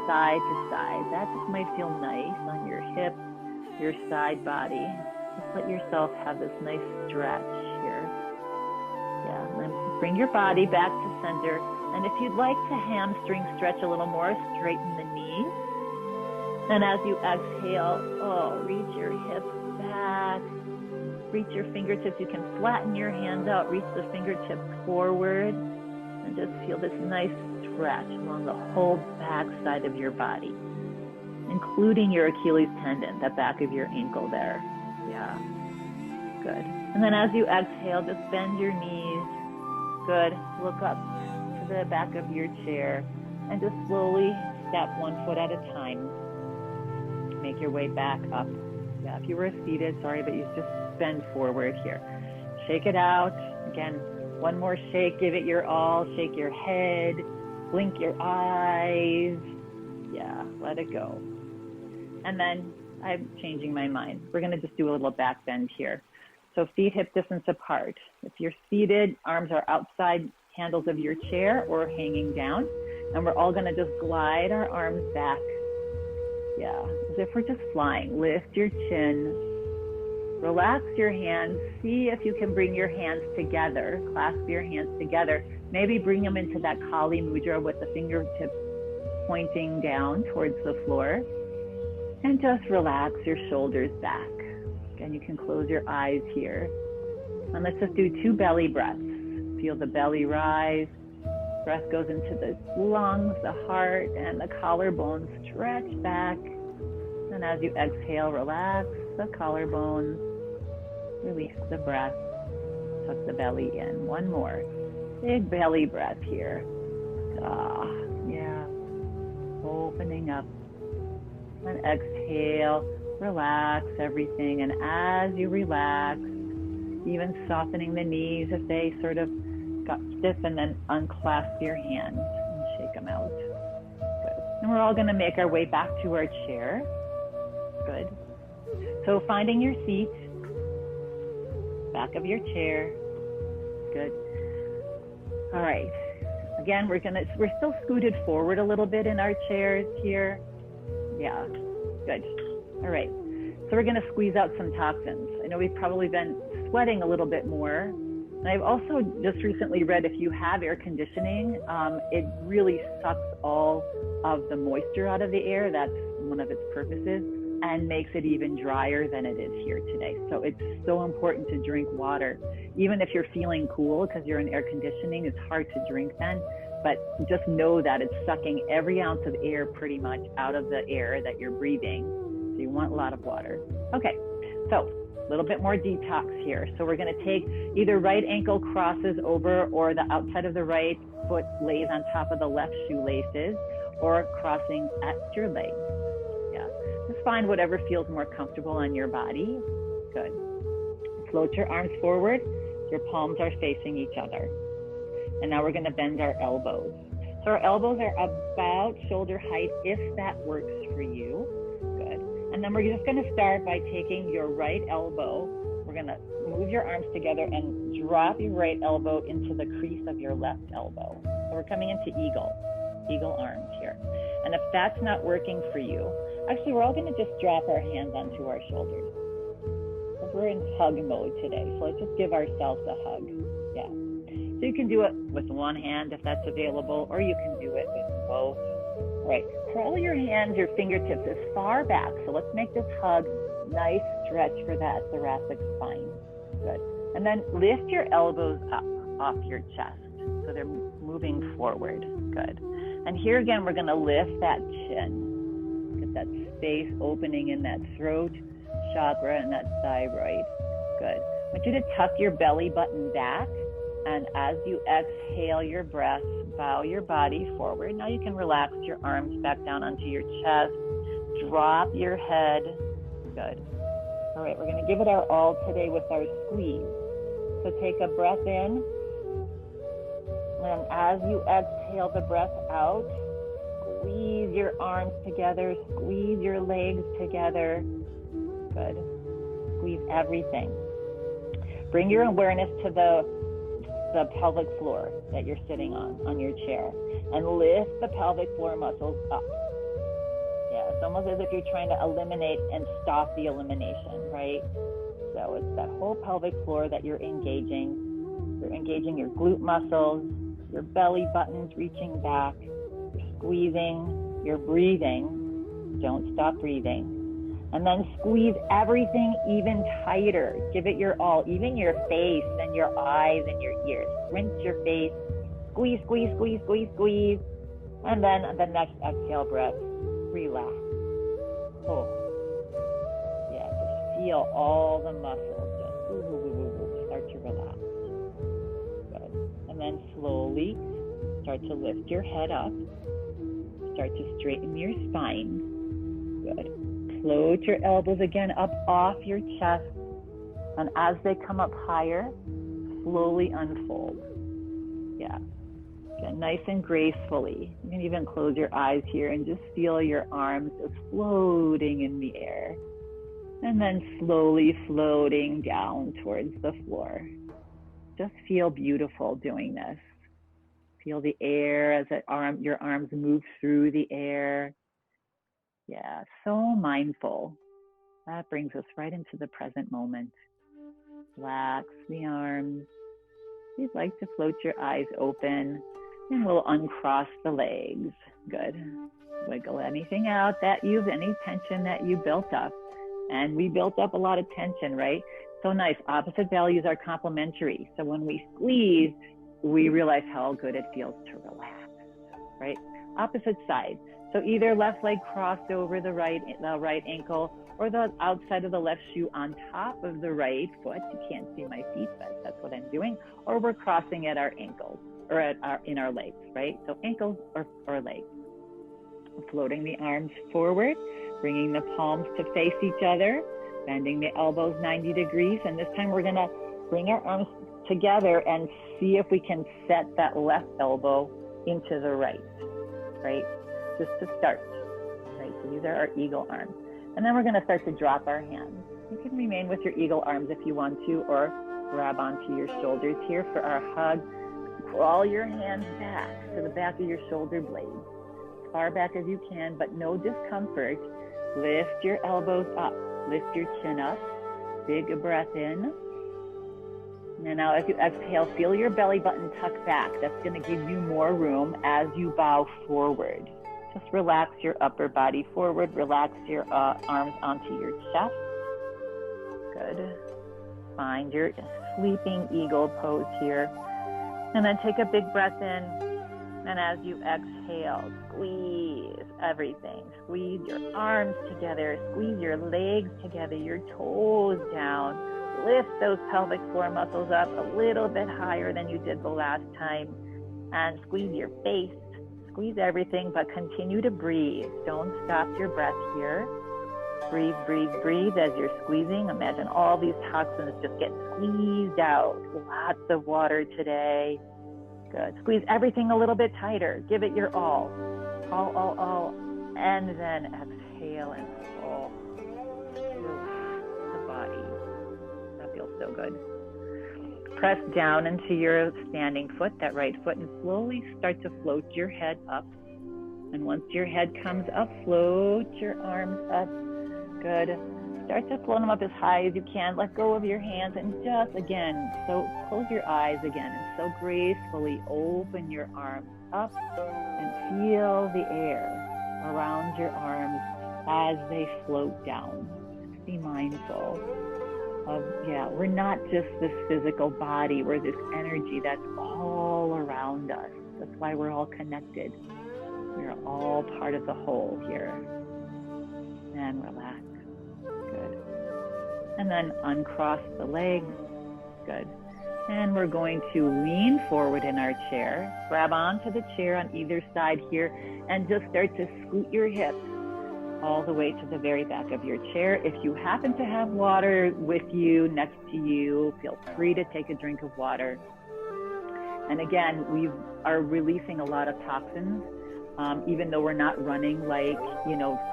side to side. That just might feel nice on your hips, your side body. Just let yourself have this nice stretch here. Yeah, and then bring your body back to center. And if you'd like to hamstring stretch a little more, straighten the knees. And as you exhale, reach your hips back. Reach your fingertips. You can flatten your hands out. Reach the fingertips forward. And just feel this nice stretch along the whole back side of your body, including your Achilles tendon, the back of your ankle there. Yeah, good. And then as you exhale, just bend your knees. Good. Look up to the back of your chair and just slowly step 1 foot at a time. Make your way back up. Yeah, if you were seated, sorry, but you just bend forward here. Shake it out. Again, one more shake. Give it your all. Shake your head. Blink your eyes. Yeah, let it go. And then I'm changing my mind. We're going to just do a little back bend here. So feet hip distance apart. If you're seated, arms are outside handles of your chair or hanging down. And we're all going to just glide our arms back. Yeah, as if we're just flying. Lift your chin. Relax your hands. See if you can bring your hands together. Clasp your hands together. Maybe bring them into that Kali Mudra with the fingertips pointing down towards the floor. And just relax your shoulders back. Again, you can close your eyes here. And let's just do 2 belly breaths. Feel the belly rise. Breath goes into the lungs, the heart, and the collarbone. Stretch back. And as you exhale, relax the collarbones. Release the breath. Tuck the belly in. One more. Big belly breath here. Yeah. Opening up. And exhale. Relax everything. And as you relax, even softening the knees if they sort of got stiff, and then unclasp your hands and shake them out. Good. And we're all going to make our way back to our chair. Good. So finding your seat, back of your chair. Good. All right. Again, we're still scooted forward a little bit in our chairs here. Yeah. Good. All right. So we're going to squeeze out some toxins. I know we've probably been sweating a little bit more. And I've also just recently read if you have air conditioning, it really sucks all of the moisture out of the air. That's one of its purposes, and makes it even drier than it is here today. So it's so important to drink water. Even if you're feeling cool because you're in air conditioning, it's hard to drink then, but just know that it's sucking every ounce of air pretty much out of the air that you're breathing. So you want a lot of water. Okay, so a little bit more detox here. So we're gonna take either right ankle crosses over, or the outside of the right foot lays on top of the left shoelaces, or crossing at your legs. Yeah, just find whatever feels more comfortable on your body. Good. Float your arms forward. Your palms are facing each other. And now we're gonna bend our elbows. So our elbows are about shoulder height, if that works for you. Good. And then we're just gonna start by taking your right elbow. We're gonna move your arms together and drop your right elbow into the crease of your left elbow. So we're coming into eagle arms here. And if that's not working for you, actually we're all gonna just drop our hands onto our shoulders. Because we're in hug mode today, so let's just give ourselves a hug. Yeah. So you can do it with one hand if that's available, or you can do it with both. All right, curl your hands, your fingertips as far back. So let's make this hug nice stretch for that thoracic spine. Good. And then lift your elbows up off your chest. So they're moving forward. Good. And here again, we're gonna lift that chin. Get that space opening in that throat chakra and that thyroid. Good. I want you to tuck your belly button back. And as you exhale your breath, bow your body forward. Now you can relax your arms back down onto your chest. Drop your head. Good. All right, we're gonna give it our all today with our squeeze. So take a breath in. And as you exhale the breath out, squeeze your arms together, squeeze your legs together. Good. Squeeze everything. Bring your awareness to the pelvic floor that you're sitting on your chair, and lift the pelvic floor muscles up. Yeah, it's almost as if you're trying to eliminate and stop the elimination, right? So it's that whole pelvic floor that you're engaging. You're engaging your glute muscles, your belly buttons reaching back, you're squeezing, you're breathing. Don't stop breathing. And then squeeze everything even tighter. Give it your all, even your face and your eyes and your ears. Rinse your face. Squeeze, squeeze, squeeze, squeeze, squeeze. And then the next exhale breath, relax. Oh, yeah, just feel all the muscles just start to relax. Good. And then slowly start to lift your head up. Start to straighten your spine. Good. Float your elbows again up off your chest, and as they come up higher, slowly unfold. Yeah, again, nice and gracefully. You can even close your eyes here and just feel your arms just floating in the air, and then slowly floating down towards the floor. Just feel beautiful doing this. Feel the air as your arms move through the air. Yeah, so mindful. That brings us right into the present moment. Relax the arms. If you'd like to float your eyes open, and we'll uncross the legs. Good. Wiggle anything out any tension that you built up. And we built up a lot of tension, right? So nice. Opposite values are complementary. So when we squeeze, we realize how good it feels to relax, right? Opposite side. So either left leg crossed over the right ankle, or the outside of the left shoe on top of the right foot. You can't see my feet, but that's what I'm doing. Or we're crossing at our ankles, or in our legs, right? So ankles or legs. Floating the arms forward, bringing the palms to face each other, bending the elbows 90 degrees. And this time we're gonna bring our arms together and see if we can set that left elbow into the right? Just to start, right? So these are our eagle arms. And then we're gonna start to drop our hands. You can remain with your eagle arms if you want to, or grab onto your shoulders here for our hug. Crawl your hands back to the back of your shoulder blades, as far back as you can, but no discomfort. Lift your elbows up, lift your chin up, big breath in, And now as you exhale, feel your belly button tuck back. That's going to give you more room as you bow forward. Just relax your upper body forward. Relax your arms onto your chest. Good. Find your sleeping eagle pose here. And then take a big breath in. And as you exhale, squeeze everything. Squeeze your arms together. Squeeze your legs together, your toes down. Lift those pelvic floor muscles up a little bit higher than you did the last time. And squeeze your face. Squeeze everything, but continue to breathe. Don't stop your breath here. Breathe, breathe, breathe as you're squeezing. Imagine all these toxins just get squeezed out. Lots of water today. Good. Squeeze everything a little bit tighter. Give it your all. All. And then exhale and pull. Relax the body. That feels so good. Press down into your standing foot, that right foot, and slowly start to float your head up. And once your head comes up, float your arms up. Good. Start to float them up as high as you can. Let go of your hands and just again, so close your eyes again and so gracefully open your arms up and feel the air around your arms as they float down. Be mindful of, we're not just this physical body, we're this energy that's all around us. That's why we're all connected. We're all part of the whole here. And relax. Good. And then uncross the legs. Good. And we're going to lean forward in our chair. Grab onto the chair on either side here and just start to scoot your hips all the way to the very back of your chair. If you happen to have water with you, next to you, feel free to take a drink of water. And again, we are releasing a lot of toxins, even though we're not running like,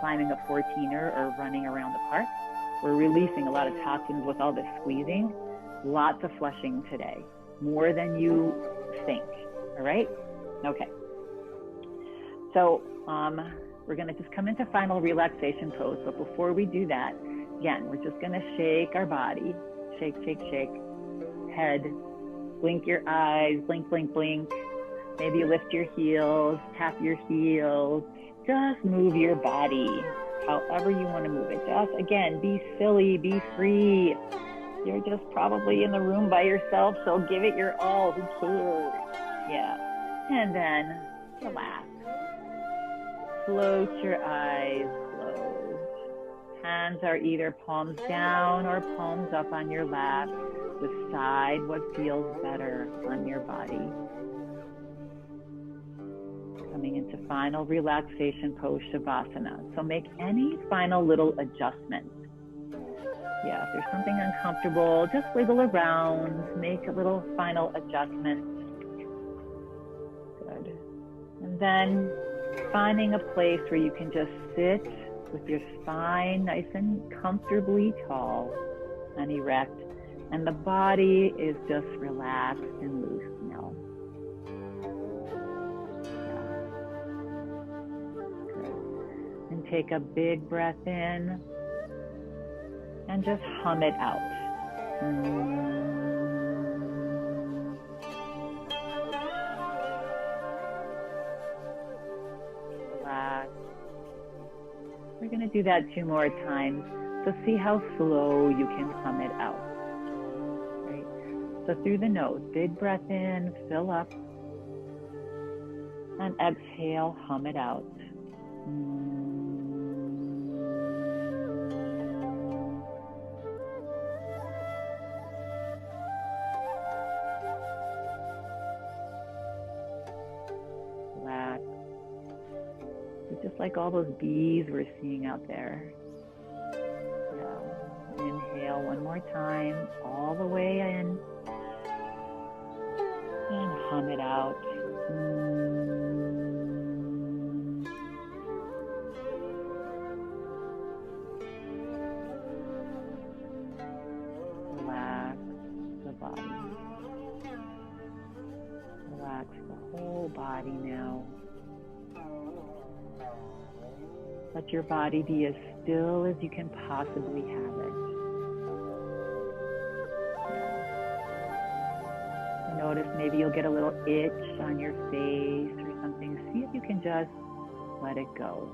climbing a 14er or running around the park. We're releasing a lot of toxins with all this squeezing. Lots of flushing today, more than you think, all right? Okay. So we're gonna just come into final relaxation pose, but before we do that, again, we're just gonna shake our body. Shake, shake, shake. Head, blink your eyes, blink, blink, blink. Maybe you lift your heels, tap your heels. Just move your body however you want to move it. Just, again, be silly, be free. You're just probably in the room by yourself, so give it your all. Who cares? Yeah. And then relax. Float your eyes closed. Hands are either palms down or palms up on your lap. Decide what feels better on your body. Coming into final relaxation pose, Shavasana. So make any final little adjustments. Yeah, if there's something uncomfortable, just wiggle around, make a little final adjustment. Good. And then finding a place where you can just sit with your spine nice and comfortably tall and erect, and the body is just relaxed and loose now. And take a big breath in and just hum it out. Relax. We're going to do that 2 more times. So see how slow you can hum it out. Right? So through the nose, big breath in, fill up, and exhale, hum it out. Relax. It's just like all those bees we're seeing out there. Yeah. Inhale one more time, all the way in, and hum it out. Relax the body. Relax the whole body now. Let your body be as still as you can possibly have it. notice maybe you'll get a little itch on your face or something. See if you can just let it go.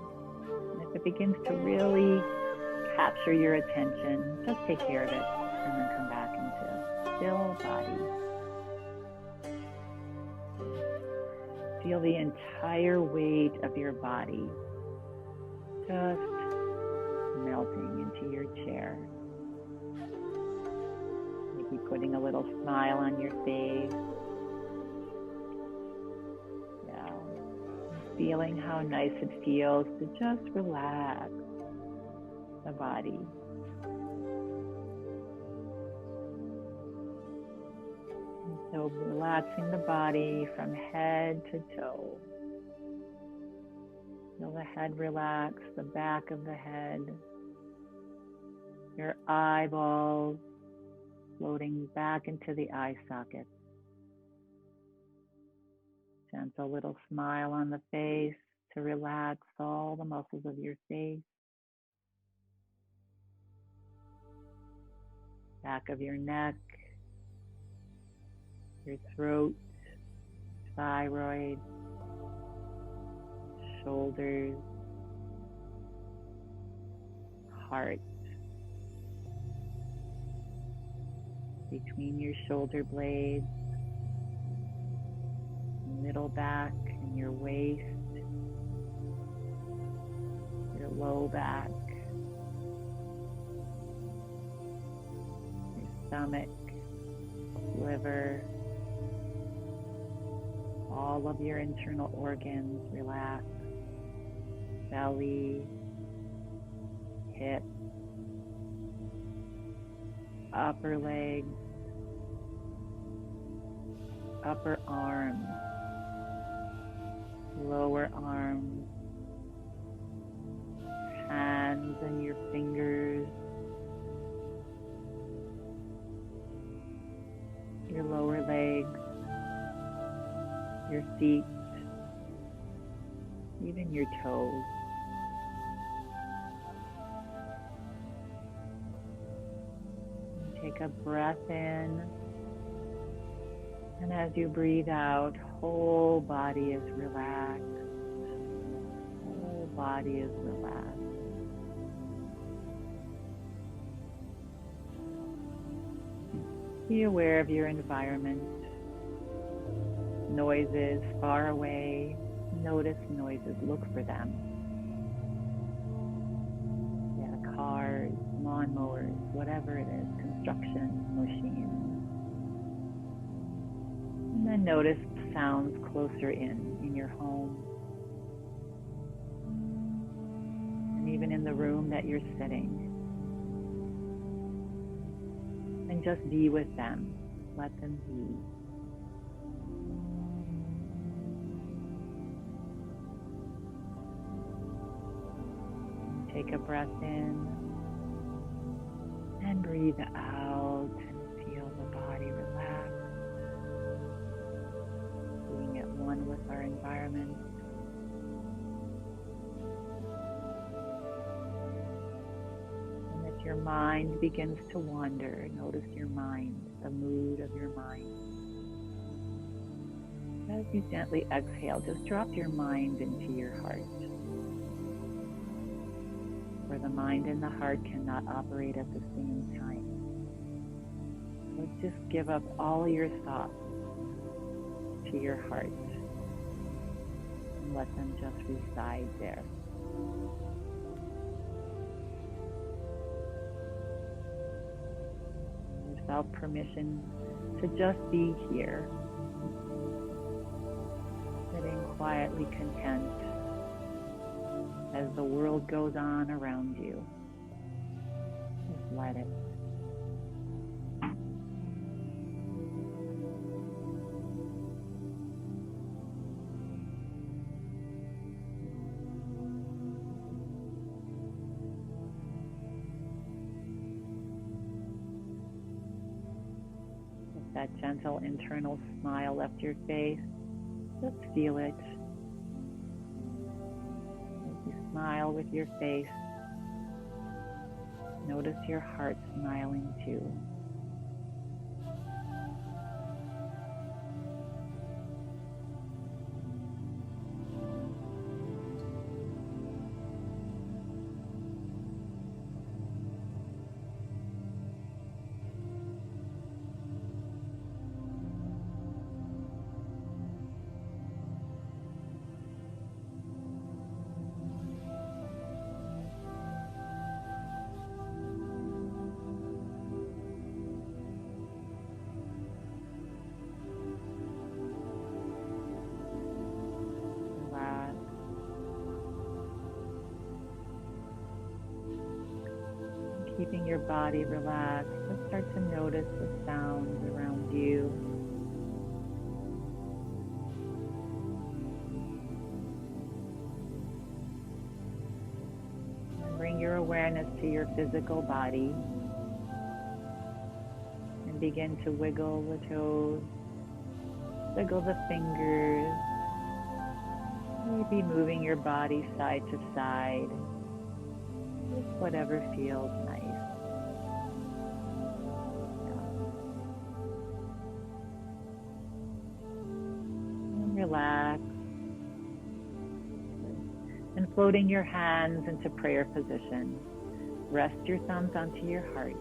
And if it begins to really capture your attention, just take care of it and then come back into still body. Feel the entire weight of your body just melting into your chair. Maybe putting a little smile on your face. Yeah. Feeling how nice it feels to just relax the body. And so relaxing the body from head to toe. Feel the head relax, the back of the head, your eyeballs floating back into the eye sockets. Gentle little smile on the face to relax all the muscles of your face. Back of your neck, your throat, thyroid, shoulders, heart. Between your shoulder blades, middle back and your waist, your low back, your stomach, liver, all of your internal organs relax, belly, hips, upper legs, upper arms, lower arms, hands and your fingers, your lower legs, your feet, even your toes. And take a breath in, and as you breathe out, whole body is relaxed. Whole body is relaxed. Be aware of your environment. Noises far away. Notice noises. Look for them. Yeah, cars, lawnmowers, whatever it is, construction machines. And then notice sounds closer in your home. And even in the room that you're sitting. And just be with them. Let them be. Take a breath in and breathe out and feel the body relax. Being at one with our environment. And if your mind begins to wander, notice your mind, the mood of your mind. As you gently exhale, just drop your mind into your heart, where the mind and the heart cannot operate at the same time. So just give up all your thoughts to your heart and let them just reside there. Give yourself permission to just be here, sitting quietly content as the world goes on around you. Just let it. If that gentle internal smile left your face, just feel it. Smile with your face. Notice your heart smiling too. keeping your body relaxed, let's start to notice the sounds around you. Bring your awareness to your physical body and begin to wiggle the toes, wiggle the fingers, maybe moving your body side to side, just whatever feels nice. And relax. And floating your hands into prayer position. Rest your thumbs onto your heart.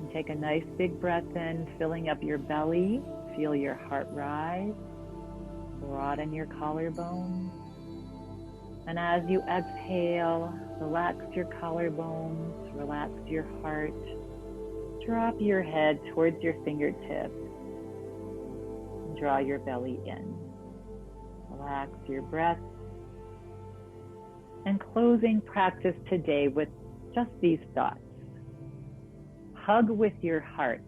And take a nice big breath in, filling up your belly. Feel your heart rise. Broaden your collarbones. And as you exhale, relax your collarbones, relax your heart. Drop your head towards your fingertips. And draw your belly in. Relax your breath. And closing practice today with just these thoughts. Hug with your heart.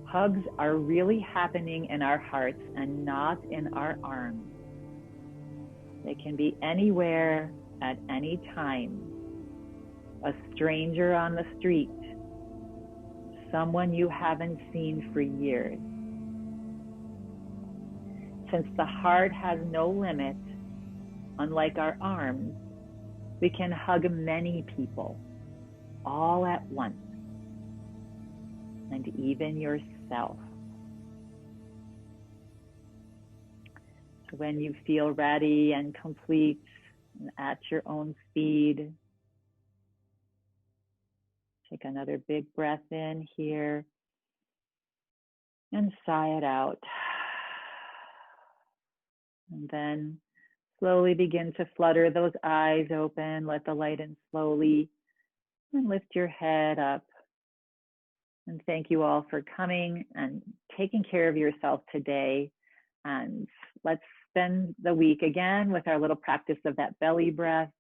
Hugs are really happening in our hearts and not in our arms. They can be anywhere at any time. A stranger on the street, someone you haven't seen for years. Since the heart has no limit, unlike our arms, we can hug many people, all at once, and even yourself. So when you feel ready and complete and at your own speed, take another big breath in here and sigh it out. And then slowly begin to flutter those eyes open, let the light in slowly, and lift your head up. And thank you all for coming and taking care of yourself today. And let's spend the week again with our little practice of that belly breath.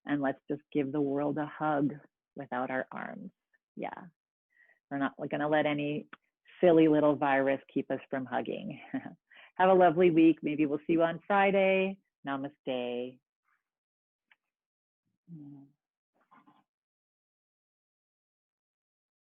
And let's just give the world a hug without our arms. Yeah, we're not going to let any silly little virus keep us from hugging. Have a lovely week. Maybe we'll see you on Friday. Namaste.